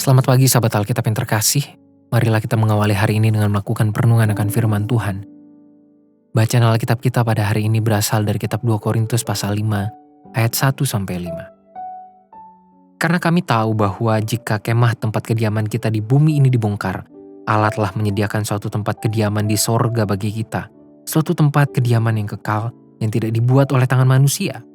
Selamat pagi sahabat Alkitab yang terkasih. Marilah kita mengawali hari ini dengan melakukan perenungan akan firman Tuhan. Bacaan Alkitab kita pada hari ini berasal dari kitab 2 Korintus pasal 5 ayat 1-5. Karena kami tahu bahwa jika kemah tempat kediaman kita di bumi ini dibongkar, Allah telah menyediakan suatu tempat kediaman di sorga bagi kita, suatu tempat kediaman yang kekal yang tidak dibuat oleh tangan manusia.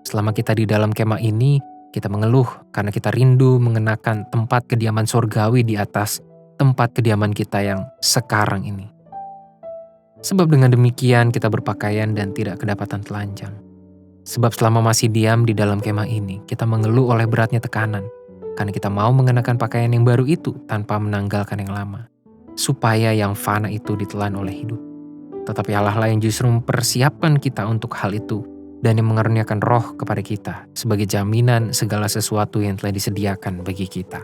Selama kita di dalam kemah ini, kita mengeluh karena kita rindu mengenakan tempat kediaman sorgawi di atas tempat kediaman kita yang sekarang ini. Sebab dengan demikian kita berpakaian dan tidak kedapatan telanjang. Sebab selama masih diam di dalam kemah ini, kita mengeluh oleh beratnya tekanan, karena kita mau mengenakan pakaian yang baru itu tanpa menanggalkan yang lama, supaya yang fana itu ditelan oleh hidup. Tetapi Allah lah yang justru mempersiapkan kita untuk hal itu, dan yang mengaruniakan roh kepada kita sebagai jaminan segala sesuatu yang telah disediakan bagi kita.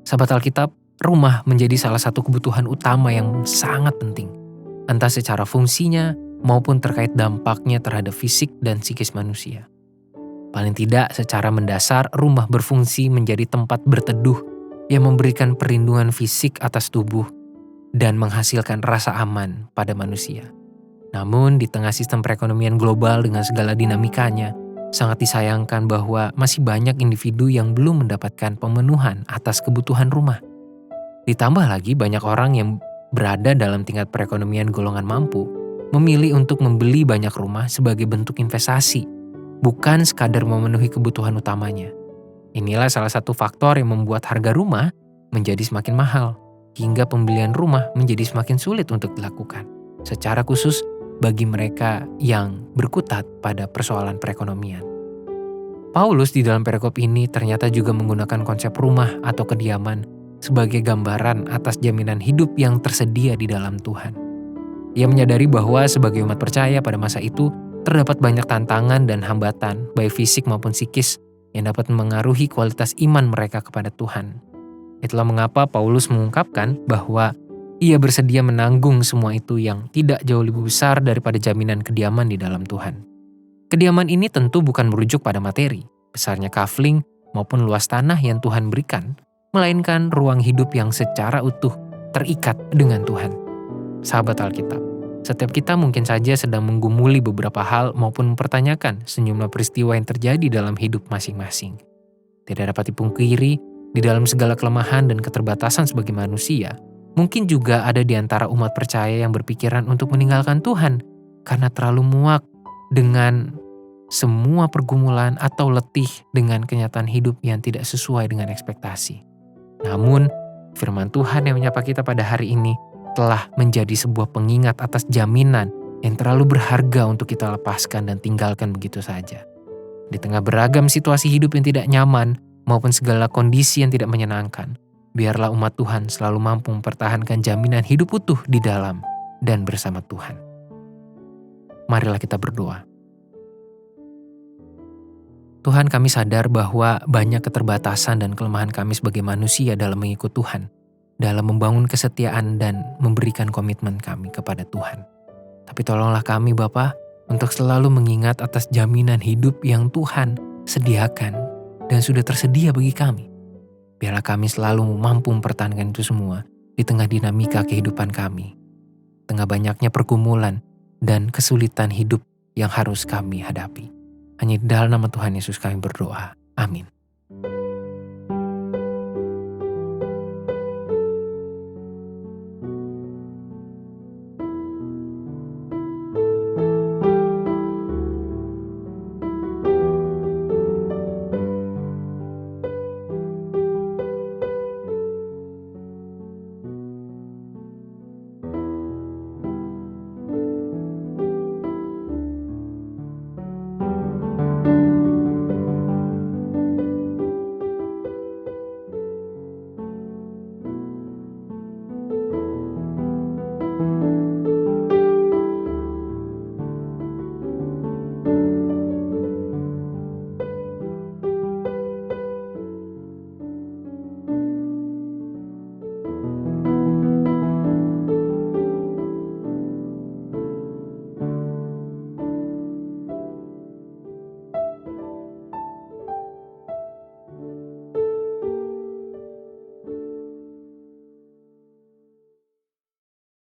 Sahabat Alkitab, rumah menjadi salah satu kebutuhan utama yang sangat penting, entah secara fungsinya maupun terkait dampaknya terhadap fisik dan psikis manusia. Paling tidak secara mendasar, rumah berfungsi menjadi tempat berteduh yang memberikan perlindungan fisik atas tubuh dan menghasilkan rasa aman pada manusia. Namun di tengah sistem perekonomian global dengan segala dinamikanya, sangat disayangkan bahwa masih banyak individu yang belum mendapatkan pemenuhan atas kebutuhan rumah. Ditambah lagi banyak orang yang berada dalam tingkat perekonomian golongan mampu, memilih untuk membeli banyak rumah sebagai bentuk investasi, bukan sekadar memenuhi kebutuhan utamanya. Inilah salah satu faktor yang membuat harga rumah menjadi semakin mahal, hingga pembelian rumah menjadi semakin sulit untuk dilakukan, secara khusus bagi mereka yang berkutat pada persoalan perekonomian. Paulus di dalam perikop ini ternyata juga menggunakan konsep rumah atau kediaman sebagai gambaran atas jaminan hidup yang tersedia di dalam Tuhan. Ia menyadari bahwa sebagai umat percaya pada masa itu terdapat banyak tantangan dan hambatan, baik fisik maupun psikis, yang dapat mengaruhi kualitas iman mereka kepada Tuhan. Itulah mengapa Paulus mengungkapkan bahwa ia bersedia menanggung semua itu yang tidak jauh lebih besar daripada jaminan kediaman di dalam Tuhan. Kediaman ini tentu bukan merujuk pada materi, besarnya kafling maupun luas tanah yang Tuhan berikan, melainkan ruang hidup yang secara utuh terikat dengan Tuhan. Sahabat Alkitab, setiap kita mungkin saja sedang menggumuli beberapa hal maupun mempertanyakan sejumlah peristiwa yang terjadi dalam hidup masing-masing. Tidak dapat dipungkiri, di dalam segala kelemahan dan keterbatasan sebagai manusia, mungkin juga ada di antara umat percaya yang berpikiran untuk meninggalkan Tuhan karena terlalu muak dengan semua pergumulan atau letih dengan kenyataan hidup yang tidak sesuai dengan ekspektasi. Namun, firman Tuhan yang menyapa kita pada hari ini telah menjadi sebuah pengingat atas jaminan yang terlalu berharga untuk kita lepaskan dan tinggalkan begitu saja. Di tengah beragam situasi hidup yang tidak nyaman maupun segala kondisi yang tidak menyenangkan, biarlah umat Tuhan selalu mampu mempertahankan jaminan hidup utuh di dalam dan bersama Tuhan. Marilah kita berdoa. Tuhan, kami sadar bahwa banyak keterbatasan dan kelemahan kami sebagai manusia dalam mengikut Tuhan, dalam membangun kesetiaan dan memberikan komitmen kami kepada Tuhan. Tapi tolonglah kami Bapa untuk selalu mengingat atas jaminan hidup yang Tuhan sediakan dan sudah tersedia bagi kami. Biarlah kami selalu mampu mempertahankan itu semua di tengah dinamika kehidupan kami, tengah banyaknya pergumulan dan kesulitan hidup yang harus kami hadapi. Hanya di dalam nama Tuhan Yesus kami berdoa. Amin.